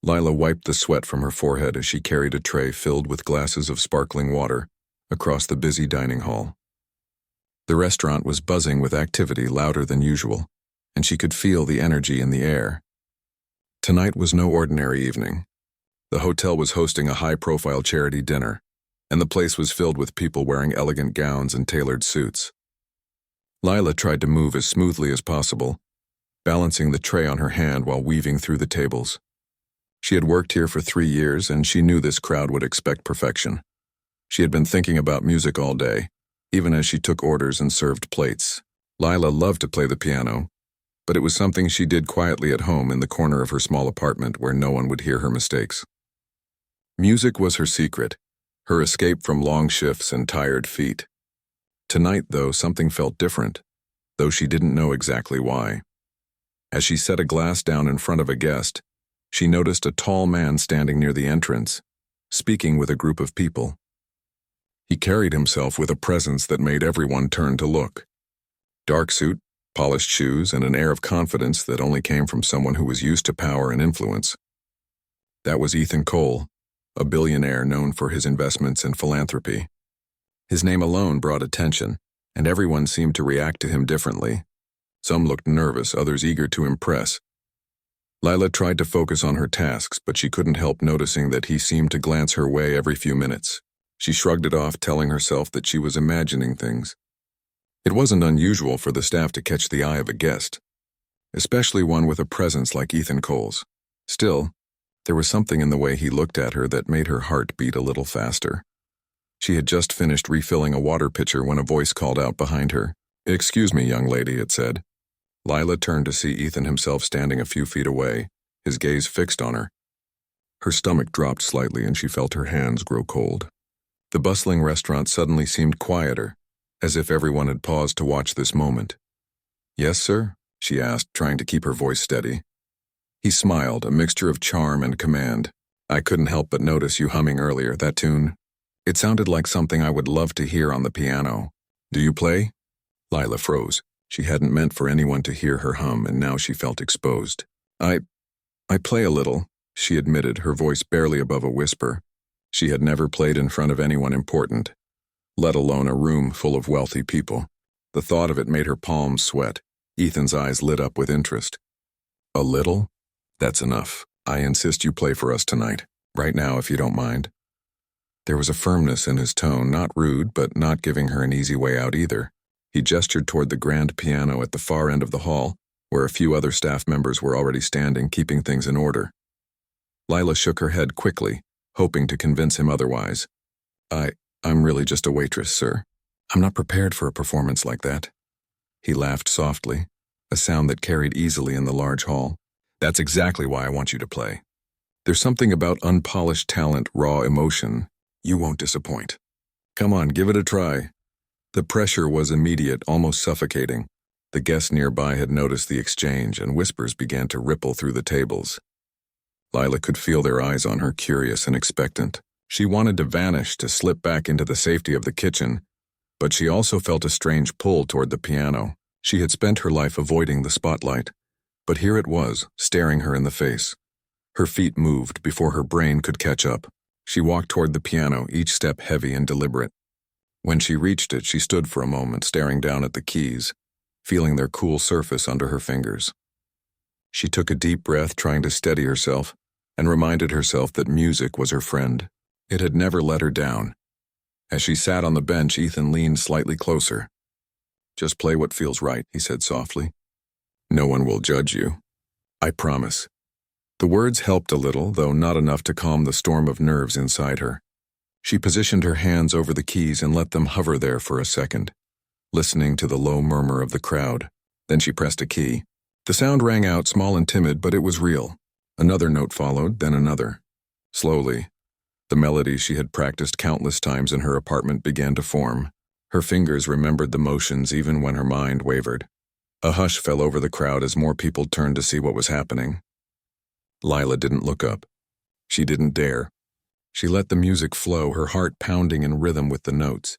Lila wiped the sweat from her forehead as she carried a tray filled with glasses of sparkling water across the busy dining hall. The restaurant was buzzing with activity louder than usual, and she could feel the energy in the air. Tonight was no ordinary evening. The hotel was hosting a high-profile charity dinner, and the place was filled with people wearing elegant gowns and tailored suits. Lila tried to move as smoothly as possible, balancing the tray on her hand while weaving through the tables. She had worked here for 3 years, and she knew this crowd would expect perfection. She had been thinking about music all day, even as she took orders and served plates. Lila loved to play the piano, but it was something she did quietly at home in the corner of her small apartment where no one would hear her mistakes. Music was her secret, her escape from long shifts and tired feet. Tonight, though, something felt different, though she didn't know exactly why. As she set a glass down in front of a guest, she noticed a tall man standing near the entrance, speaking with a group of people. He carried himself with a presence that made everyone turn to look. Dark suit, polished shoes, and an air of confidence that only came from someone who was used to power and influence. That was Ethan Cole, a billionaire known for his investments in philanthropy. His name alone brought attention, and everyone seemed to react to him differently. Some looked nervous, others eager to impress. Lila tried to focus on her tasks, but she couldn't help noticing that he seemed to glance her way every few minutes. She shrugged it off, telling herself that she was imagining things. It wasn't unusual for the staff to catch the eye of a guest, especially one with a presence like Ethan Cole's. Still, there was something in the way he looked at her that made her heart beat a little faster. She had just finished refilling a water pitcher when a voice called out behind her. "Excuse me, young lady," it said. Lila turned to see Ethan himself standing a few feet away, his gaze fixed on her. Her stomach dropped slightly and she felt her hands grow cold. The bustling restaurant suddenly seemed quieter, as if everyone had paused to watch this moment. "Yes, sir?" she asked, trying to keep her voice steady. He smiled, a mixture of charm and command. "I couldn't help but notice you humming earlier, that tune. It sounded like something I would love to hear on the piano. Do you play?" Lila froze. She hadn't meant for anyone to hear her hum, and now she felt exposed. I play a little," she admitted, her voice barely above a whisper. She had never played in front of anyone important, let alone a room full of wealthy people. The thought of it made her palms sweat. Ethan's eyes lit up with interest. "A little? That's enough. I insist you play for us tonight, right now if you don't mind." There was a firmness in his tone, not rude, but not giving her an easy way out either. He gestured toward the grand piano at the far end of the hall, where a few other staff members were already standing, keeping things in order. Lila shook her head quickly, hoping to convince him otherwise. I'm really just a waitress, sir. I'm not prepared for a performance like that." He laughed softly, a sound that carried easily in the large hall. "That's exactly why I want you to play. There's something about unpolished talent, raw emotion. You won't disappoint. Come on, give it a try." The pressure was immediate, almost suffocating. The guests nearby had noticed the exchange, and whispers began to ripple through the tables. Lila could feel their eyes on her, curious and expectant. She wanted to vanish, to slip back into the safety of the kitchen, but she also felt a strange pull toward the piano. She had spent her life avoiding the spotlight, but here it was, staring her in the face. Her feet moved before her brain could catch up. She walked toward the piano, each step heavy and deliberate. When she reached it, she stood for a moment, staring down at the keys, feeling their cool surface under her fingers. She took a deep breath, trying to steady herself, and reminded herself that music was her friend. It had never let her down. As she sat on the bench, Ethan leaned slightly closer. "Just play what feels right," he said softly. "No one will judge you. I promise." The words helped a little, though not enough to calm the storm of nerves inside her. She positioned her hands over the keys and let them hover there for a second, listening to the low murmur of the crowd. Then she pressed a key. The sound rang out, small and timid, but it was real. Another note followed, then another. Slowly, the melodies she had practiced countless times in her apartment began to form. Her fingers remembered the motions even when her mind wavered. A hush fell over the crowd as more people turned to see what was happening. Lila didn't look up. She didn't dare. She let the music flow, her heart pounding in rhythm with the notes.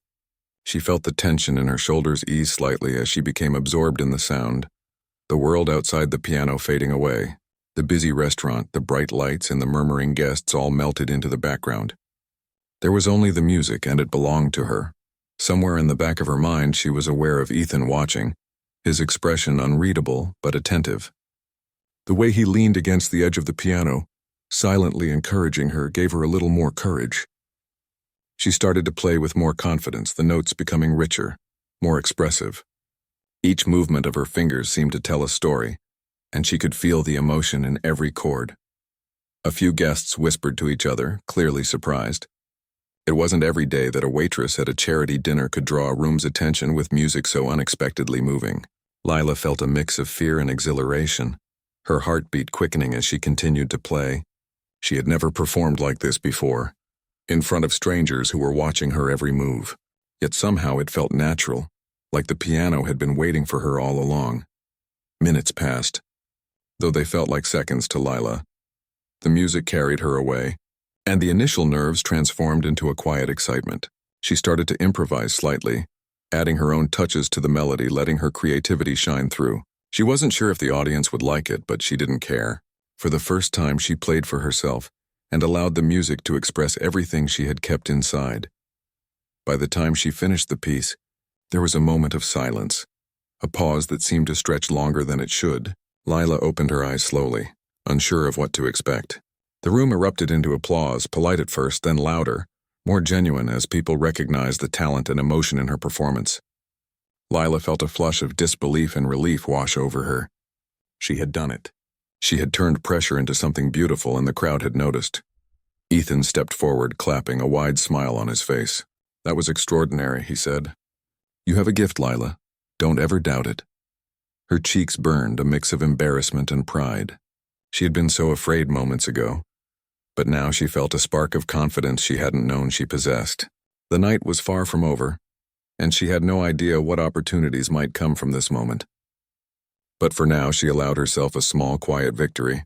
She felt the tension in her shoulders ease slightly as she became absorbed in the sound, the world outside the piano fading away. The busy restaurant, the bright lights, and the murmuring guests all melted into the background. There was only the music, and it belonged to her. Somewhere in the back of her mind, she was aware of Ethan watching, his expression unreadable but attentive. The way he leaned against the edge of the piano, silently encouraging her, gave her a little more courage. She started to play with more confidence, the notes becoming richer, more expressive. Each movement of her fingers seemed to tell a story, and she could feel the emotion in every chord. A few guests whispered to each other, clearly surprised. It wasn't every day that a waitress at a charity dinner could draw a room's attention with music so unexpectedly moving. Lila felt a mix of fear and exhilaration, her heartbeat quickening as she continued to play. She had never performed like this before, in front of strangers who were watching her every move. Yet somehow it felt natural, like the piano had been waiting for her all along. Minutes passed, though they felt like seconds to Lila. The music carried her away, and the initial nerves transformed into a quiet excitement. She started to improvise slightly, adding her own touches to the melody, letting her creativity shine through. She wasn't sure if the audience would like it, but she didn't care. For the first time, she played for herself and allowed the music to express everything she had kept inside. By the time she finished the piece, there was a moment of silence, a pause that seemed to stretch longer than it should. Lila opened her eyes slowly, unsure of what to expect. The room erupted into applause, polite at first, then louder, more genuine as people recognized the talent and emotion in her performance. Lila felt a flush of disbelief and relief wash over her. She had done it. She had turned pressure into something beautiful, and the crowd had noticed. Ethan stepped forward, clapping, a wide smile on his face. "That was extraordinary," he said. "You have a gift, Lila. Don't ever doubt it." Her cheeks burned, a mix of embarrassment and pride. She had been so afraid moments ago, but now she felt a spark of confidence she hadn't known she possessed. The night was far from over, and she had no idea what opportunities might come from this moment. But for now, she allowed herself a small, quiet victory.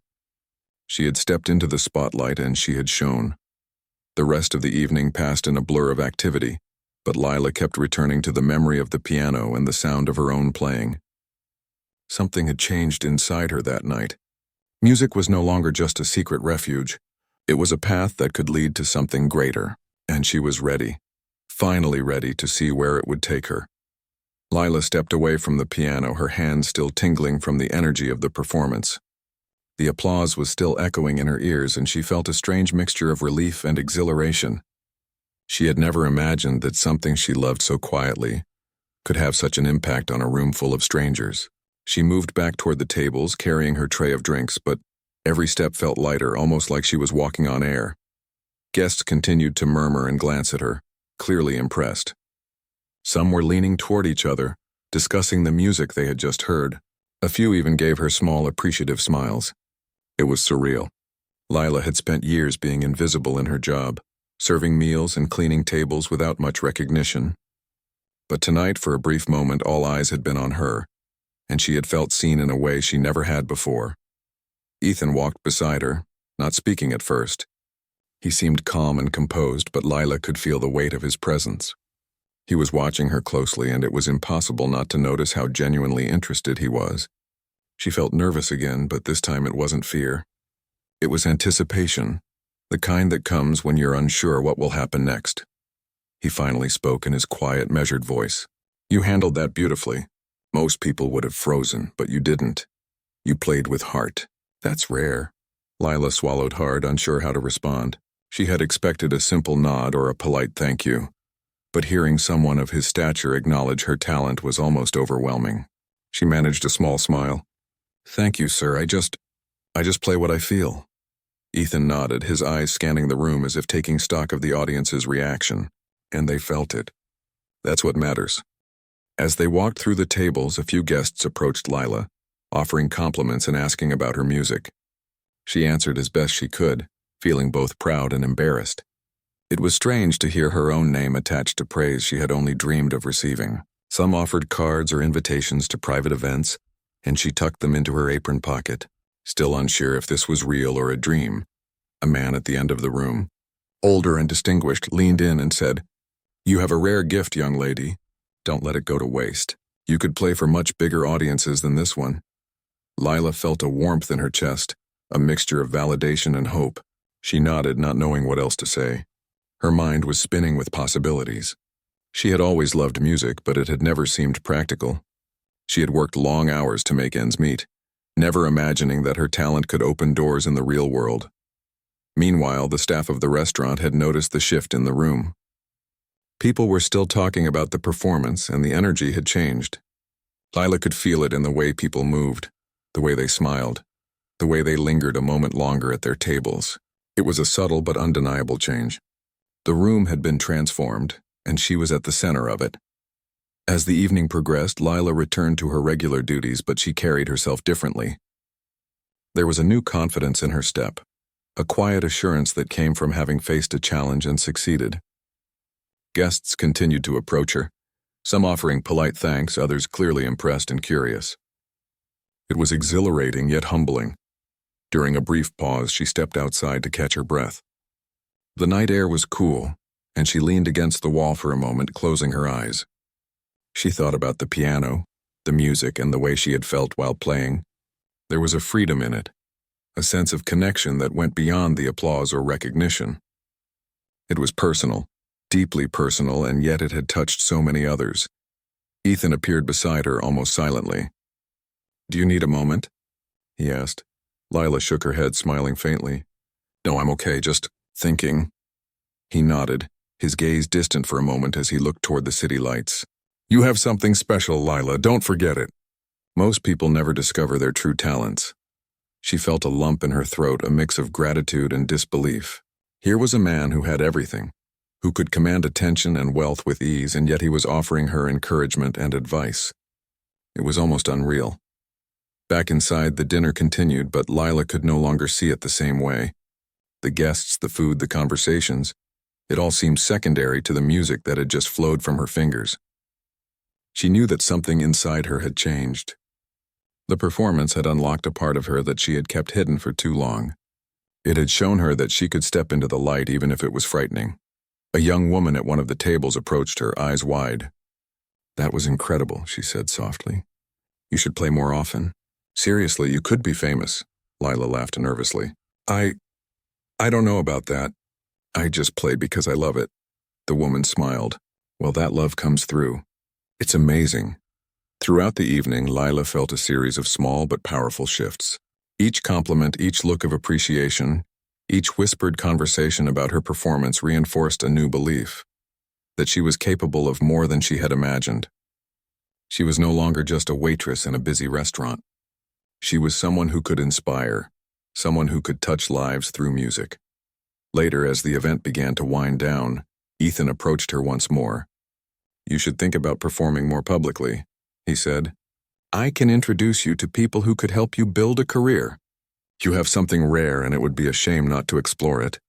She had stepped into the spotlight, and she had shone. The rest of the evening passed in a blur of activity, but Lila kept returning to the memory of the piano and the sound of her own playing. Something had changed inside her that night. Music was no longer just a secret refuge. It was a path that could lead to something greater, and she was ready, finally ready to see where it would take her. Lila stepped away from the piano, her hands still tingling from the energy of the performance. The applause was still echoing in her ears, and she felt a strange mixture of relief and exhilaration. She had never imagined that something she loved so quietly could have such an impact on a room full of strangers. She moved back toward the tables, carrying her tray of drinks, but every step felt lighter, almost like she was walking on air. Guests continued to murmur and glance at her, clearly impressed. Some were leaning toward each other, discussing the music they had just heard. A few even gave her small, appreciative smiles. It was surreal. Lila had spent years being invisible in her job, serving meals and cleaning tables without much recognition. But tonight, for a brief moment, all eyes had been on her, and she had felt seen in a way she never had before. Ethan walked beside her, not speaking at first. He seemed calm and composed, but Lila could feel the weight of his presence. He was watching her closely, and it was impossible not to notice how genuinely interested he was. She felt nervous again, but this time it wasn't fear. It was anticipation, the kind that comes when you're unsure what will happen next. He finally spoke in his quiet, measured voice. "You handled that beautifully. Most people would have frozen, but you didn't. You played with heart. That's rare." Lila swallowed hard, unsure how to respond. She had expected a simple nod or a polite thank you, but hearing someone of his stature acknowledge her talent was almost overwhelming. She managed a small smile. "Thank you, sir. I just play what I feel." Ethan nodded, his eyes scanning the room as if taking stock of the audience's reaction, and they felt it. That's what matters. As they walked through the tables, a few guests approached Lila, offering compliments and asking about her music. She answered as best she could, feeling both proud and embarrassed. It was strange to hear her own name attached to praise she had only dreamed of receiving. Some offered cards or invitations to private events, and she tucked them into her apron pocket, still unsure if this was real or a dream. A man at the end of the room, older and distinguished, leaned in and said, "You have a rare gift, young lady. Don't let it go to waste. You could play for much bigger audiences than this one." Lila felt a warmth in her chest, a mixture of validation and hope. She nodded, not knowing what else to say. Her mind was spinning with possibilities. She had always loved music, but it had never seemed practical. She had worked long hours to make ends meet, never imagining that her talent could open doors in the real world. Meanwhile, the staff of the restaurant had noticed the shift in the room. People were still talking about the performance, and the energy had changed. Lila could feel it in the way people moved, the way they smiled, the way they lingered a moment longer at their tables. It was a subtle but undeniable change. The room had been transformed, and she was at the center of it. As the evening progressed, Lila returned to her regular duties, but she carried herself differently. There was a new confidence in her step, a quiet assurance that came from having faced a challenge and succeeded. Guests continued to approach her, some offering polite thanks, others clearly impressed and curious. It was exhilarating yet humbling. During a brief pause, she stepped outside to catch her breath. The night air was cool, and she leaned against the wall for a moment, closing her eyes. She thought about the piano, the music, and the way she had felt while playing. There was a freedom in it, a sense of connection that went beyond the applause or recognition. It was personal, deeply personal, and yet it had touched so many others. Ethan appeared beside her almost silently. "Do you need a moment?" he asked. Lila shook her head, smiling faintly. "No, I'm okay, just thinking." He nodded, his gaze distant for a moment as he looked toward the city lights. "You have something special, Lila, don't forget it." Most people never discover their true talents. She felt a lump in her throat, a mix of gratitude and disbelief. Here was a man who had everything, who could command attention and wealth with ease, and yet he was offering her encouragement and advice. It was almost unreal. Back inside, the dinner continued, but Lila could no longer see it the same way. The guests, the food, the conversations, it all seemed secondary to the music that had just flowed from her fingers. She knew that something inside her had changed. The performance had unlocked a part of her that she had kept hidden for too long. It had shown her that she could step into the light even if it was frightening. A young woman at one of the tables approached her, eyes wide. "That was incredible," she said softly. "You should play more often. Seriously, you could be famous." Lila laughed nervously. I don't know about that. I just play because I love it." The woman smiled. "Well, that love comes through. It's amazing." Throughout the evening, Lila felt a series of small but powerful shifts. Each compliment, each look of appreciation, each whispered conversation about her performance reinforced a new belief, that she was capable of more than she had imagined. She was no longer just a waitress in a busy restaurant. She was someone who could inspire, someone who could touch lives through music. Later, as the event began to wind down, Ethan approached her once more. "You should think about performing more publicly," he said. "I can introduce you to people who could help you build a career. You have something rare, and it would be a shame not to explore it."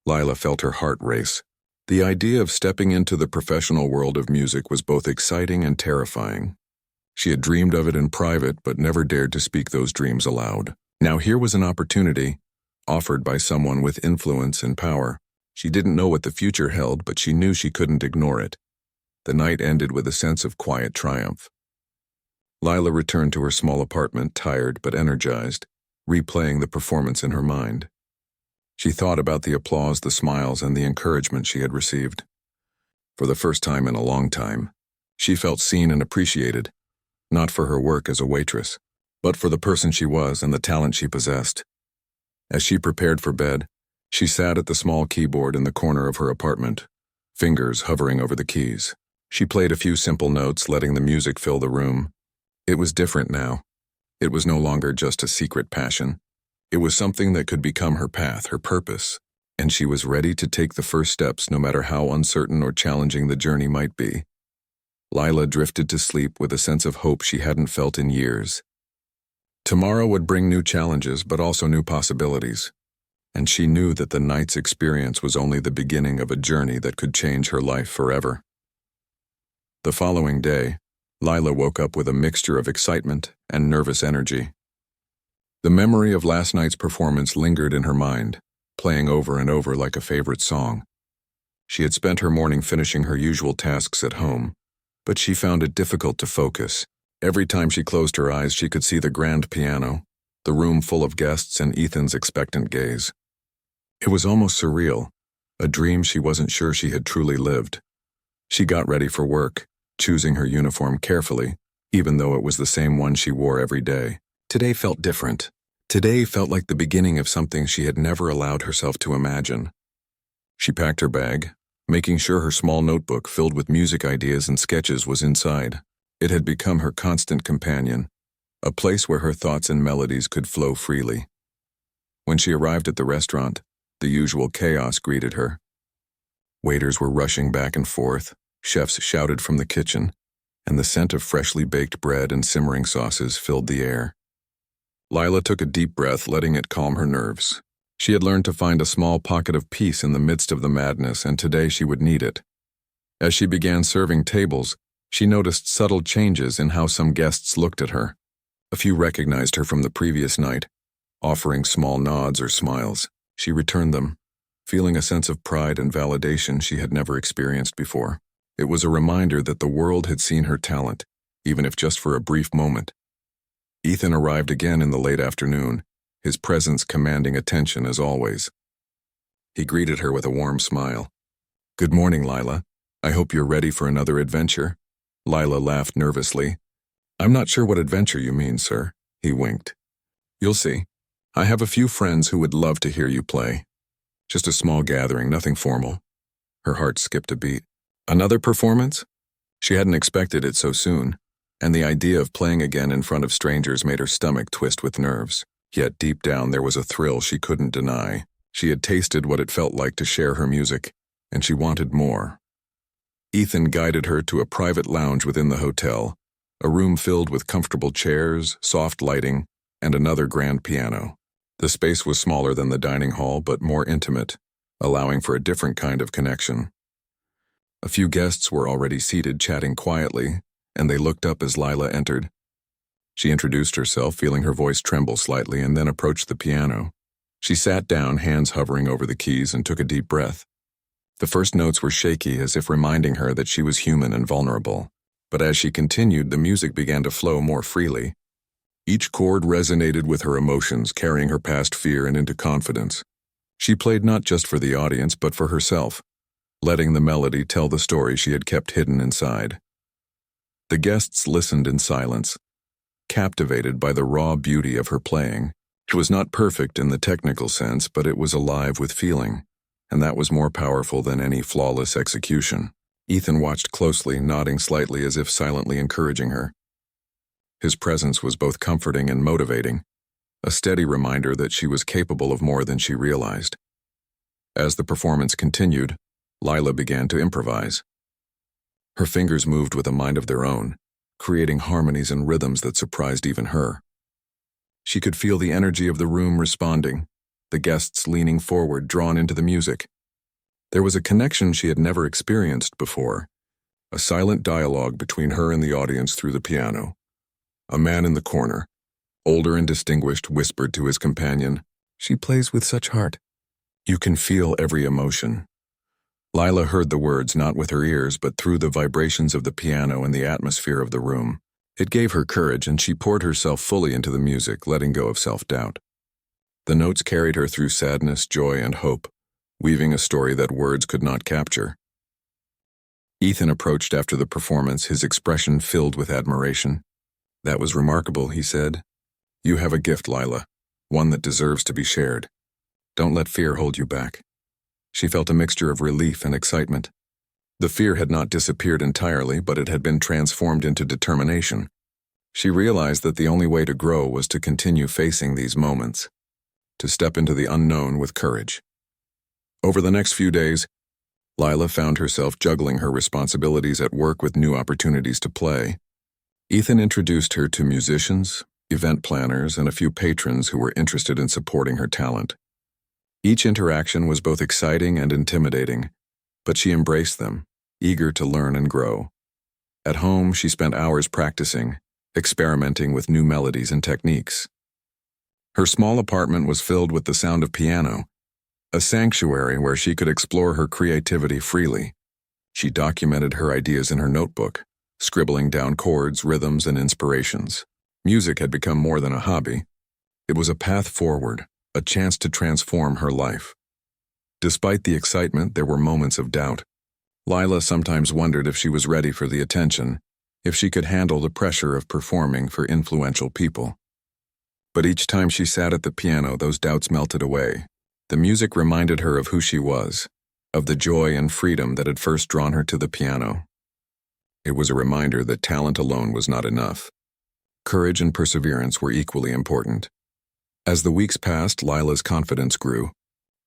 Lila felt her heart race. The idea of stepping into the professional world of music was both exciting and terrifying. She had dreamed of it in private, but never dared to speak those dreams aloud. Now here was an opportunity, offered by someone with influence and power. She didn't know what the future held, but she knew she couldn't ignore it. The night ended with a sense of quiet triumph. Lila returned to her small apartment, tired but energized, replaying the performance in her mind. She thought about the applause, the smiles, and the encouragement she had received. For the first time in a long time, she felt seen and appreciated, not for her work as a waitress, but for the person she was and the talent she possessed. As she prepared for bed, she sat at the small keyboard in the corner of her apartment, fingers hovering over the keys. She played a few simple notes, letting the music fill the room. It was different now. It was no longer just a secret passion. It was something that could become her path, her purpose, and she was ready to take the first steps no matter how uncertain or challenging the journey might be. Lila drifted to sleep with a sense of hope she hadn't felt in years. Tomorrow would bring new challenges, but also new possibilities, and she knew that the night's experience was only the beginning of a journey that could change her life forever. The following day, Lila woke up with a mixture of excitement and nervous energy. The memory of last night's performance lingered in her mind, playing over and over like a favorite song. She had spent her morning finishing her usual tasks at home, but she found it difficult to focus. Every time she closed her eyes, she could see the grand piano, the room full of guests and Ethan's expectant gaze. It was almost surreal, a dream she wasn't sure she had truly lived. She got ready for work, choosing her uniform carefully, even though it was the same one she wore every day. Today felt different. Today felt like the beginning of something she had never allowed herself to imagine. She packed her bag, making sure her small notebook filled with music ideas and sketches was inside. It had become her constant companion, a place where her thoughts and melodies could flow freely. When she arrived at the restaurant, the usual chaos greeted her. Waiters were rushing back and forth, chefs shouted from the kitchen, and the scent of freshly baked bread and simmering sauces filled the air. Lila took a deep breath, letting it calm her nerves. She had learned to find a small pocket of peace in the midst of the madness, and today she would need it. As she began serving tables, she noticed subtle changes in how some guests looked at her. A few recognized her from the previous night, offering small nods or smiles. She returned them, feeling a sense of pride and validation she had never experienced before. It was a reminder that the world had seen her talent, even if just for a brief moment. Ethan arrived again in the late afternoon, his presence commanding attention as always. He greeted her with a warm smile. "Good morning, Lila. I hope you're ready for another adventure." Lila laughed nervously. "I'm not sure what adventure you mean, sir," he winked. "You'll see. I have a few friends who would love to hear you play. Just a small gathering, nothing formal." Her heart skipped a beat. Another performance? She hadn't expected it so soon, and the idea of playing again in front of strangers made her stomach twist with nerves. Yet deep down there was a thrill she couldn't deny. She had tasted what it felt like to share her music, and she wanted more. Ethan guided her to a private lounge within the hotel, a room filled with comfortable chairs, soft lighting, and another grand piano. The space was smaller than the dining hall, but more intimate, allowing for a different kind of connection. A few guests were already seated chatting quietly, and they looked up as Lila entered. She introduced herself, feeling her voice tremble slightly, and then approached the piano. She sat down, hands hovering over the keys, and took a deep breath. The first notes were shaky, as if reminding her that she was human and vulnerable. But as she continued, the music began to flow more freely. Each chord resonated with her emotions, carrying her past fear and into confidence. She played not just for the audience, but for herself, letting the melody tell the story she had kept hidden inside. The guests listened in silence, captivated by the raw beauty of her playing. It was not perfect in the technical sense, but it was alive with feeling, and that was more powerful than any flawless execution. Ethan watched closely, nodding slightly as if silently encouraging her. His presence was both comforting and motivating, a steady reminder that she was capable of more than she realized. As the performance continued, Lila began to improvise. Her fingers moved with a mind of their own, creating harmonies and rhythms that surprised even her. She could feel the energy of the room responding, the guests leaning forward, drawn into the music. There was a connection she had never experienced before, a silent dialogue between her and the audience through the piano. A man in the corner, older and distinguished, whispered to his companion, "She plays with such heart. You can feel every emotion." Lila heard the words not with her ears, but through the vibrations of the piano and the atmosphere of the room. It gave her courage, and she poured herself fully into the music, letting go of self-doubt. The notes carried her through sadness, joy, and hope, weaving a story that words could not capture. Ethan approached after the performance, his expression filled with admiration. "That was remarkable," he said. "You have a gift, Lila, one that deserves to be shared. Don't let fear hold you back." She felt a mixture of relief and excitement. The fear had not disappeared entirely, but it had been transformed into determination. She realized that the only way to grow was to continue facing these moments, to step into the unknown with courage. Over the next few days, Lila found herself juggling her responsibilities at work with new opportunities to play. Ethan introduced her to musicians, event planners, and a few patrons who were interested in supporting her talent. Each interaction was both exciting and intimidating, but she embraced them, eager to learn and grow. At home, she spent hours practicing, experimenting with new melodies and techniques. Her small apartment was filled with the sound of piano, a sanctuary where she could explore her creativity freely. She documented her ideas in her notebook, scribbling down chords, rhythms, and inspirations. Music had become more than a hobby. It was a path forward, a chance to transform her life. Despite the excitement, there were moments of doubt. Lila sometimes wondered if she was ready for the attention, if she could handle the pressure of performing for influential people. But each time she sat at the piano, those doubts melted away. The music reminded her of who she was, of the joy and freedom that had first drawn her to the piano. It was a reminder that talent alone was not enough. Courage and perseverance were equally important. As the weeks passed, Lila's confidence grew.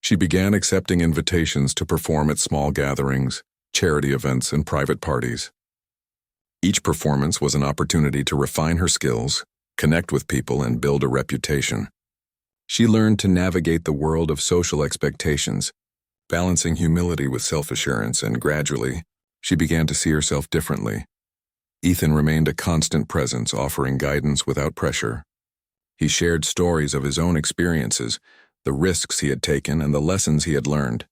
She began accepting invitations to perform at small gatherings, charity events, and private parties. Each performance was an opportunity to refine her skills, connect with people, and build a reputation. She learned to navigate the world of social expectations, balancing humility with self-assurance, and gradually, she began to see herself differently. Ethan remained a constant presence, offering guidance without pressure. He shared stories of his own experiences, the risks he had taken, and the lessons he had learned.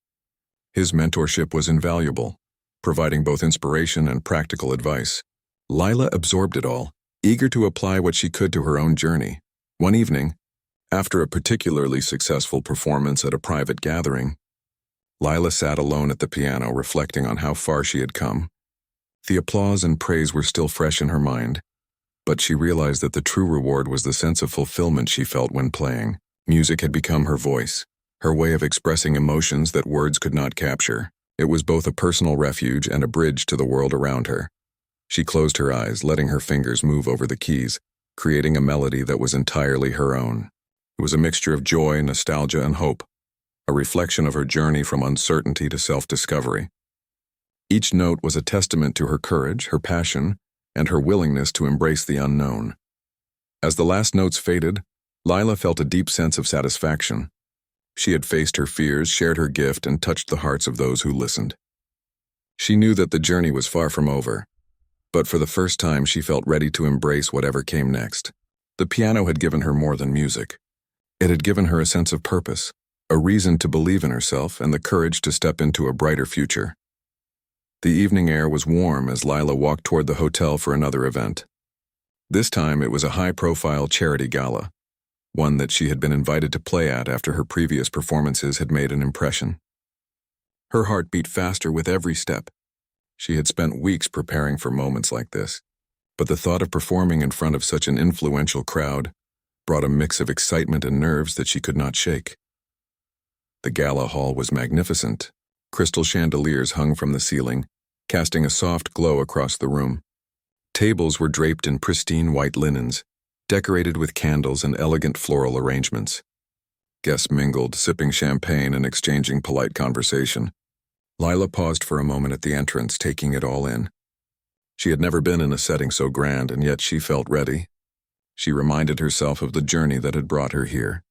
His mentorship was invaluable, providing both inspiration and practical advice. Lila absorbed it all, eager to apply what she could to her own journey. One evening, after a particularly successful performance at a private gathering, Lila sat alone at the piano, reflecting on how far she had come. The applause and praise were still fresh in her mind, but she realized that the true reward was the sense of fulfillment she felt when playing. Music had become her voice, her way of expressing emotions that words could not capture. It was both a personal refuge and a bridge to the world around her. She closed her eyes, letting her fingers move over the keys, creating a melody that was entirely her own. It was a mixture of joy, nostalgia, and hope, a reflection of her journey from uncertainty to self-discovery. Each note was a testament to her courage, her passion, and her willingness to embrace the unknown. As the last notes faded, Lila felt a deep sense of satisfaction. She had faced her fears, shared her gift, and touched the hearts of those who listened. She knew that the journey was far from over, but for the first time she felt ready to embrace whatever came next. The piano had given her more than music. It had given her a sense of purpose, a reason to believe in herself, and the courage to step into a brighter future. The evening air was warm as Lila walked toward the hotel for another event. This time it was a high-profile charity gala, one that she had been invited to play at after her previous performances had made an impression. Her heart beat faster with every step. She had spent weeks preparing for moments like this, but the thought of performing in front of such an influential crowd brought a mix of excitement and nerves that she could not shake. The gala hall was magnificent. Crystal chandeliers hung from the ceiling, casting a soft glow across the room. Tables were draped in pristine white linens, decorated with candles and elegant floral arrangements. Guests mingled, sipping champagne and exchanging polite conversation. Lila paused for a moment at the entrance, taking it all in. She had never been in a setting so grand, and yet she felt ready. She reminded herself of the journey that had brought her here.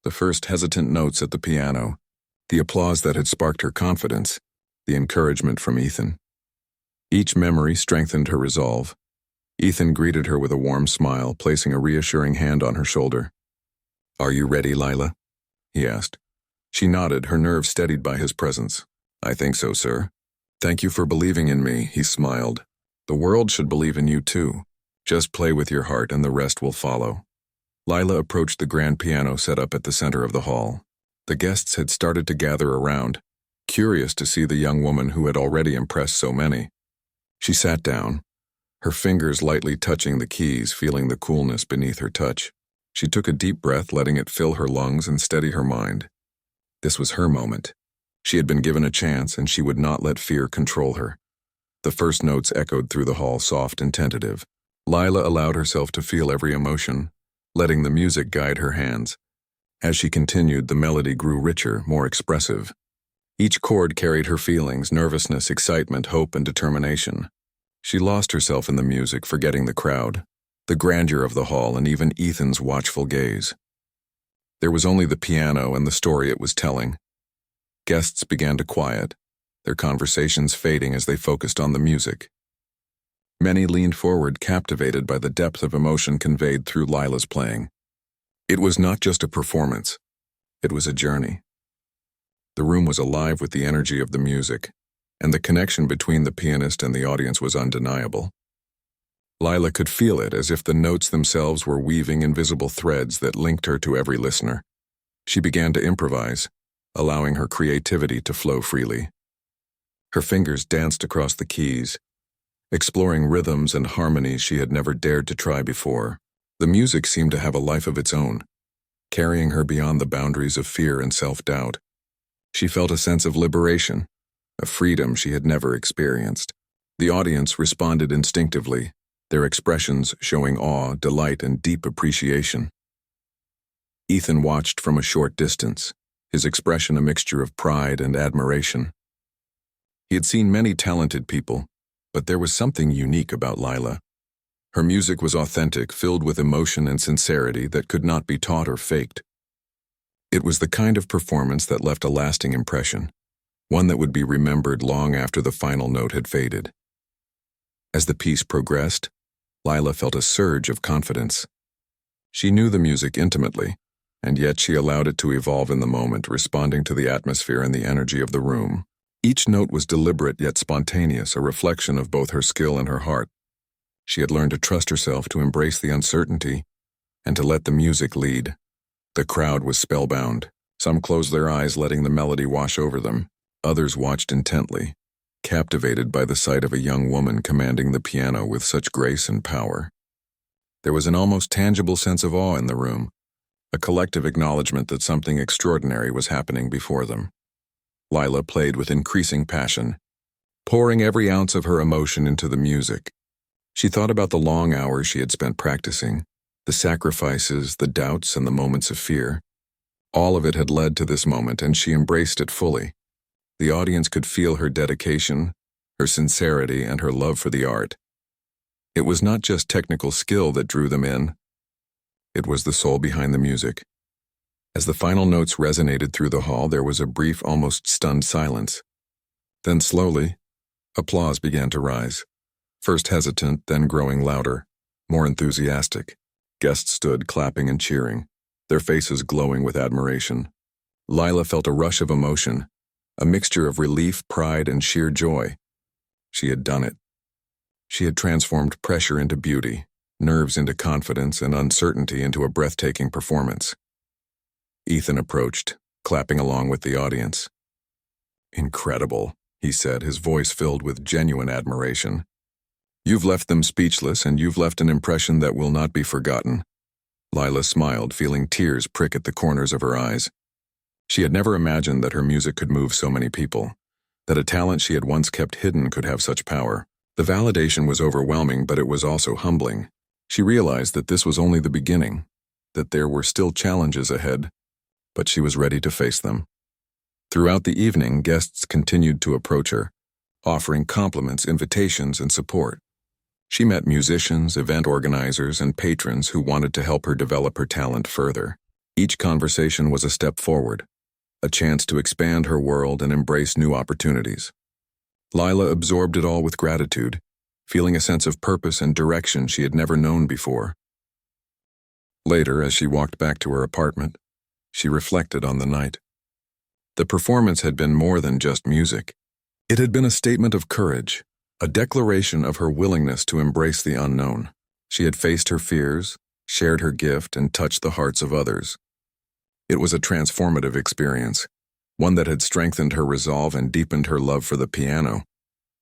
The first hesitant notes at the piano, the applause that had sparked her confidence, the encouragement from Ethan. Each memory strengthened her resolve. Ethan greeted her with a warm smile, placing a reassuring hand on her shoulder. "Are you ready, Lila?" he asked. She nodded, her nerves steadied by his presence. "I think so, sir." "Thank you for believing in me," he smiled. "The world should believe in you too. Just play with your heart and the rest will follow." Lila approached the grand piano set up at the center of the hall. The guests had started to gather around, curious to see the young woman who had already impressed so many. She sat down, her fingers lightly touching the keys, feeling the coolness beneath her touch. She took a deep breath, letting it fill her lungs and steady her mind. This was her moment. She had been given a chance, and she would not let fear control her. The first notes echoed through the hall, soft and tentative. Lila allowed herself to feel every emotion, letting the music guide her hands. As she continued, the melody grew richer, more expressive. Each chord carried her feelings, nervousness, excitement, hope, and determination. She lost herself in the music, forgetting the crowd, the grandeur of the hall, and even Ethan's watchful gaze. There was only the piano and the story it was telling. Guests began to quiet, their conversations fading as they focused on the music. Many leaned forward, captivated by the depth of emotion conveyed through Lila's playing. It was not just a performance, it was a journey. The room was alive with the energy of the music, and the connection between the pianist and the audience was undeniable. Lila could feel it, as if the notes themselves were weaving invisible threads that linked her to every listener. She began to improvise, allowing her creativity to flow freely. Her fingers danced across the keys, exploring rhythms and harmonies she had never dared to try before. The music seemed to have a life of its own, carrying her beyond the boundaries of fear and self-doubt. She felt a sense of liberation, a freedom she had never experienced. The audience responded instinctively, their expressions showing awe, delight, and deep appreciation. Ethan watched from a short distance, his expression a mixture of pride and admiration. He had seen many talented people, but there was something unique about Lila. Her music was authentic, filled with emotion and sincerity that could not be taught or faked. It was the kind of performance that left a lasting impression, one that would be remembered long after the final note had faded. As the piece progressed, Lila felt a surge of confidence. She knew the music intimately, and yet she allowed it to evolve in the moment, responding to the atmosphere and the energy of the room. Each note was deliberate yet spontaneous, a reflection of both her skill and her heart. She had learned to trust herself, to embrace the uncertainty, and to let the music lead. The crowd was spellbound. Some closed their eyes, letting the melody wash over them. Others watched intently, captivated by the sight of a young woman commanding the piano with such grace and power. There was an almost tangible sense of awe in the room, a collective acknowledgement that something extraordinary was happening before them. Lila played with increasing passion, pouring every ounce of her emotion into the music. She thought about the long hours she had spent practicing, the sacrifices, the doubts, and the moments of fear. All of it had led to this moment, and she embraced it fully. The audience could feel her dedication, her sincerity, and her love for the art. It was not just technical skill that drew them in. It was the soul behind the music. As the final notes resonated through the hall, there was a brief, almost stunned silence. Then slowly, applause began to rise. First hesitant, then growing louder, more enthusiastic. Guests stood clapping and cheering, their faces glowing with admiration. Lila felt a rush of emotion, a mixture of relief, pride, and sheer joy. She had done it. She had transformed pressure into beauty, nerves into confidence, and uncertainty into a breathtaking performance. Ethan approached, clapping along with the audience. "Incredible," he said, his voice filled with genuine admiration. "You've left them speechless, and you've left an impression that will not be forgotten." Lila smiled, feeling tears prick at the corners of her eyes. She had never imagined that her music could move so many people, that a talent she had once kept hidden could have such power. The validation was overwhelming, but it was also humbling. She realized that this was only the beginning, that there were still challenges ahead, but she was ready to face them. Throughout the evening, guests continued to approach her, offering compliments, invitations, and support. She met musicians, event organizers, and patrons who wanted to help her develop her talent further. Each conversation was a step forward, a chance to expand her world and embrace new opportunities. Lila absorbed it all with gratitude, feeling a sense of purpose and direction she had never known before. Later, as she walked back to her apartment, she reflected on the night. The performance had been more than just music. It had been a statement of courage, a declaration of her willingness to embrace the unknown. She had faced her fears, shared her gift, and touched the hearts of others. It was a transformative experience, one that had strengthened her resolve and deepened her love for the piano.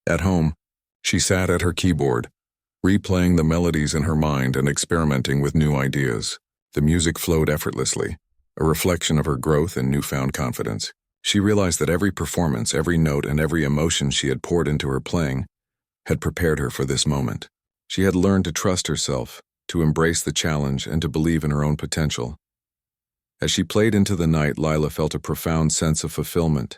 At home, she sat at her keyboard, replaying the melodies in her mind and experimenting with new ideas. The music flowed effortlessly, a reflection of her growth and newfound confidence. She realized that every performance, every note, and every emotion she had poured into her playing had prepared her for this moment. She had learned to trust herself, to embrace the challenge, and to believe in her own potential. As she played into the night, Lila felt a profound sense of fulfillment.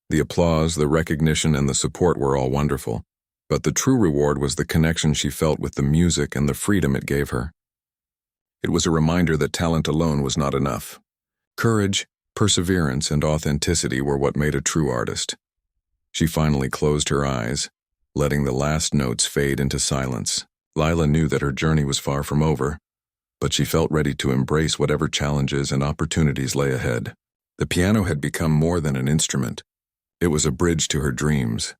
The applause, the recognition, and the support were all wonderful, but the true reward was the connection she felt with the music and the freedom it gave her. It was a reminder that talent alone was not enough. Courage, perseverance, and authenticity were what made a true artist. She finally closed her eyes, letting the last notes fade into silence. Lila knew that her journey was far from over, but she felt ready to embrace whatever challenges and opportunities lay ahead. The piano had become more than an instrument. It was a bridge to her dreams,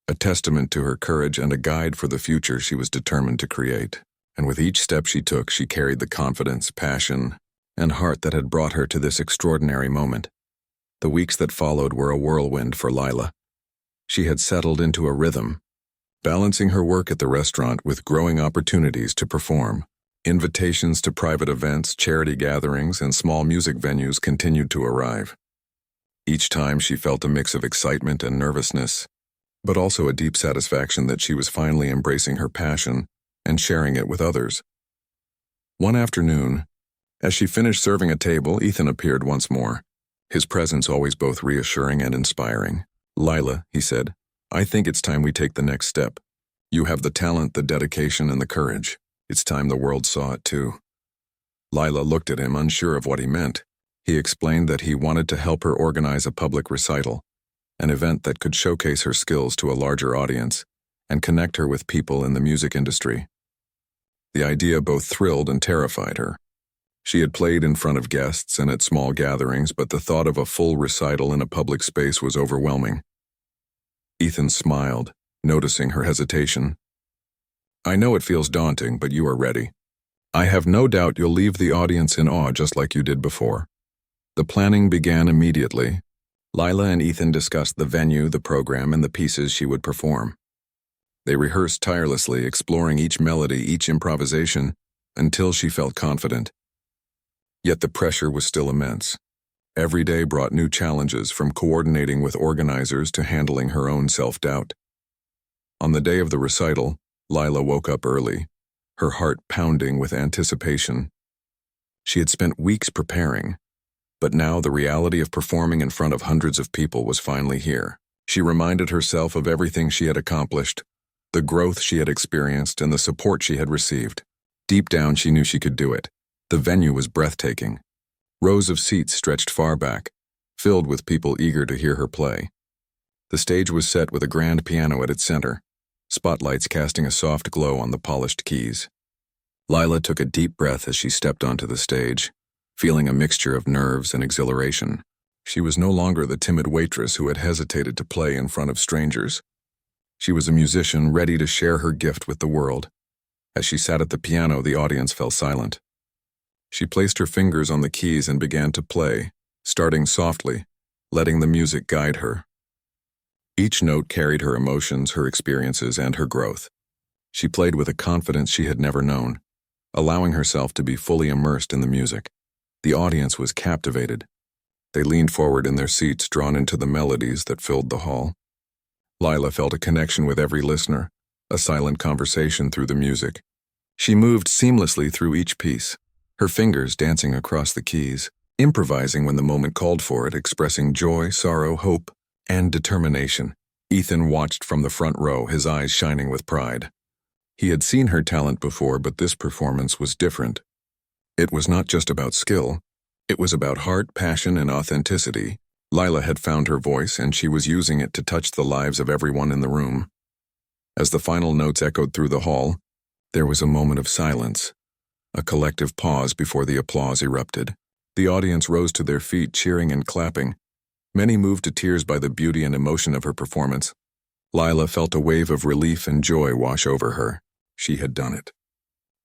a testament to her courage and a guide for the future she was determined to create. And with each step she took, she carried the confidence, passion, and heart that had brought her to this extraordinary moment. The weeks that followed were a whirlwind for Lila. She had settled into a rhythm, balancing her work at the restaurant with growing opportunities to perform. Invitations to private events, charity gatherings, and small music venues continued to arrive. Each time she felt a mix of excitement and nervousness, but also a deep satisfaction that she was finally embracing her passion and sharing it with others. One afternoon, as she finished serving a table, Ethan appeared once more, his presence always both reassuring and inspiring. "Lila," he said, "I think it's time we take the next step. You have the talent, the dedication, and the courage. It's time the world saw it too." Lila looked at him, unsure of what he meant. He explained that he wanted to help her organize a public recital, an event that could showcase her skills to a larger audience and connect her with people in the music industry. The idea both thrilled and terrified her. She had played in front of guests and at small gatherings, but the thought of a full recital in a public space was overwhelming. Ethan smiled, noticing her hesitation. "I know it feels daunting, but you are ready. I have no doubt you'll leave the audience in awe just like you did before." The planning began immediately. Lila and Ethan discussed the venue, the program, and the pieces she would perform. They rehearsed tirelessly, exploring each melody, each improvisation, until she felt confident. Yet the pressure was still immense. Every day brought new challenges, from coordinating with organizers to handling her own self-doubt. On the day of the recital, Lila woke up early, her heart pounding with anticipation. She had spent weeks preparing, but now the reality of performing in front of hundreds of people was finally here. She reminded herself of everything she had accomplished, the growth she had experienced, and the support she had received. Deep down, she knew she could do it. The venue was breathtaking. Rows of seats stretched far back, filled with people eager to hear her play. The stage was set with a grand piano at its center, spotlights casting a soft glow on the polished keys. Lila took a deep breath as she stepped onto the stage, feeling a mixture of nerves and exhilaration. She was no longer the timid waitress who had hesitated to play in front of strangers. She was a musician ready to share her gift with the world. As she sat at the piano, the audience fell silent. She placed her fingers on the keys and began to play, starting softly, letting the music guide her. Each note carried her emotions, her experiences, and her growth. She played with a confidence she had never known, allowing herself to be fully immersed in the music. The audience was captivated. They leaned forward in their seats, drawn into the melodies that filled the hall. Lila felt a connection with every listener, a silent conversation through the music. She moved seamlessly through each piece, her fingers dancing across the keys, improvising when the moment called for it, expressing joy, sorrow, hope, and determination. Ethan watched from the front row, his eyes shining with pride. He had seen her talent before, but this performance was different. It was not just about skill. It was about heart, passion, and authenticity. Lila had found her voice, and she was using it to touch the lives of everyone in the room. As the final notes echoed through the hall, there was a moment of silence, a collective pause before the applause erupted. The audience rose to their feet, cheering and clapping. Many moved to tears by the beauty and emotion of her performance. Lila felt a wave of relief and joy wash over her. She had done it.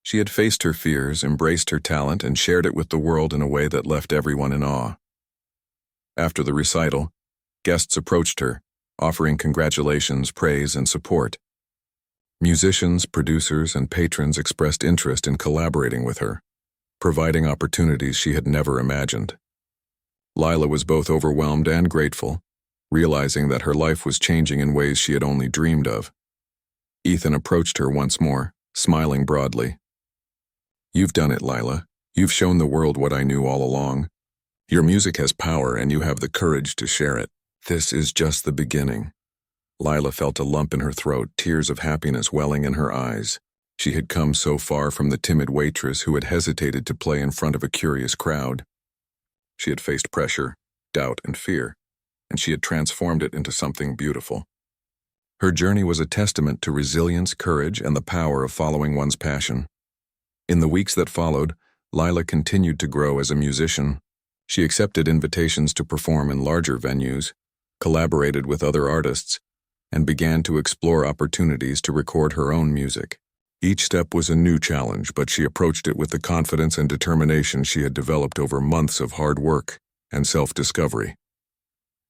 She had faced her fears, embraced her talent, and shared it with the world in a way that left everyone in awe. After the recital, guests approached her, offering congratulations, praise, and support. Musicians, producers, and patrons expressed interest in collaborating with her, providing opportunities she had never imagined. Lila was both overwhelmed and grateful, realizing that her life was changing in ways she had only dreamed of. Ethan approached her once more, smiling broadly. "You've done it, Lila. You've shown the world what I knew all along. Your music has power, and you have the courage to share it. This is just the beginning." Lila felt a lump in her throat, tears of happiness welling in her eyes. She had come so far from the timid waitress who had hesitated to play in front of a curious crowd. She had faced pressure, doubt, and fear, and she had transformed it into something beautiful. Her journey was a testament to resilience, courage, and the power of following one's passion. In the weeks that followed, Lila continued to grow as a musician. She accepted invitations to perform in larger venues, collaborated with other artists, and began to explore opportunities to record her own music. Each step was a new challenge, but she approached it with the confidence and determination she had developed over months of hard work and self-discovery.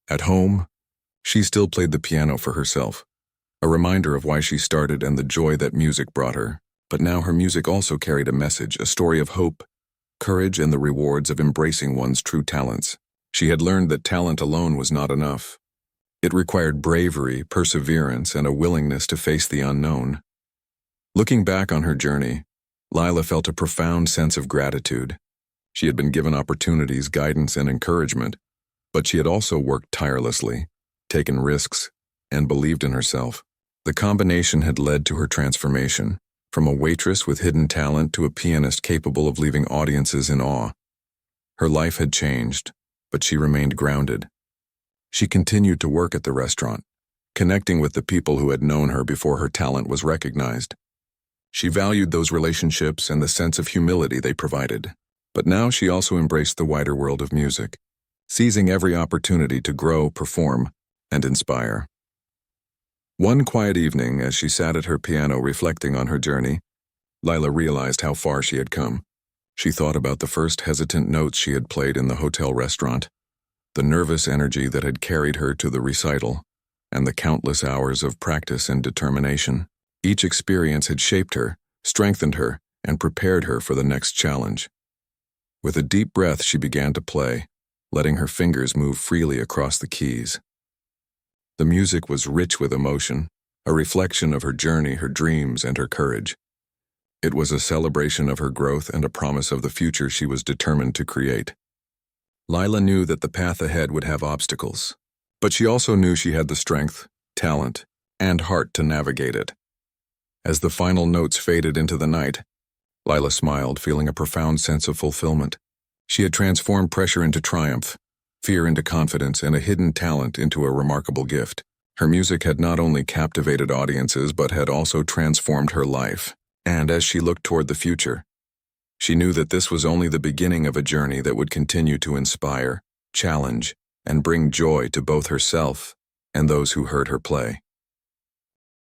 At home, she still played the piano for herself, a reminder of why she started and the joy that music brought her. But now her music also carried a message, a story of hope, courage, and the rewards of embracing one's true talents. She had learned that talent alone was not enough. It required bravery, perseverance, and a willingness to face the unknown. Looking back on her journey, Lila felt a profound sense of gratitude. She had been given opportunities, guidance, and encouragement, but she had also worked tirelessly, taken risks, and believed in herself. The combination had led to her transformation, from a waitress with hidden talent to a pianist capable of leaving audiences in awe. Her life had changed, but she remained grounded. She continued to work at the restaurant, connecting with the people who had known her before her talent was recognized. She valued those relationships and the sense of humility they provided. But now she also embraced the wider world of music, seizing every opportunity to grow, perform, and inspire. One quiet evening, as she sat at her piano reflecting on her journey, Lila realized how far she had come. She thought about the first hesitant notes she had played in the hotel restaurant, the nervous energy that had carried her to the recital, and the countless hours of practice and determination. Each experience had shaped her, strengthened her, and prepared her for the next challenge. With a deep breath, she began to play, letting her fingers move freely across the keys. The music was rich with emotion, a reflection of her journey, her dreams, and her courage. It was a celebration of her growth and a promise of the future she was determined to create. Lila knew that the path ahead would have obstacles, but she also knew she had the strength, talent, and heart to navigate it. As the final notes faded into the night, Lila smiled, feeling a profound sense of fulfillment. She had transformed pressure into triumph, fear into confidence, and a hidden talent into a remarkable gift. Her music had not only captivated audiences but had also transformed her life. And as she looked toward the future, she knew that this was only the beginning of a journey that would continue to inspire, challenge, and bring joy to both herself and those who heard her play.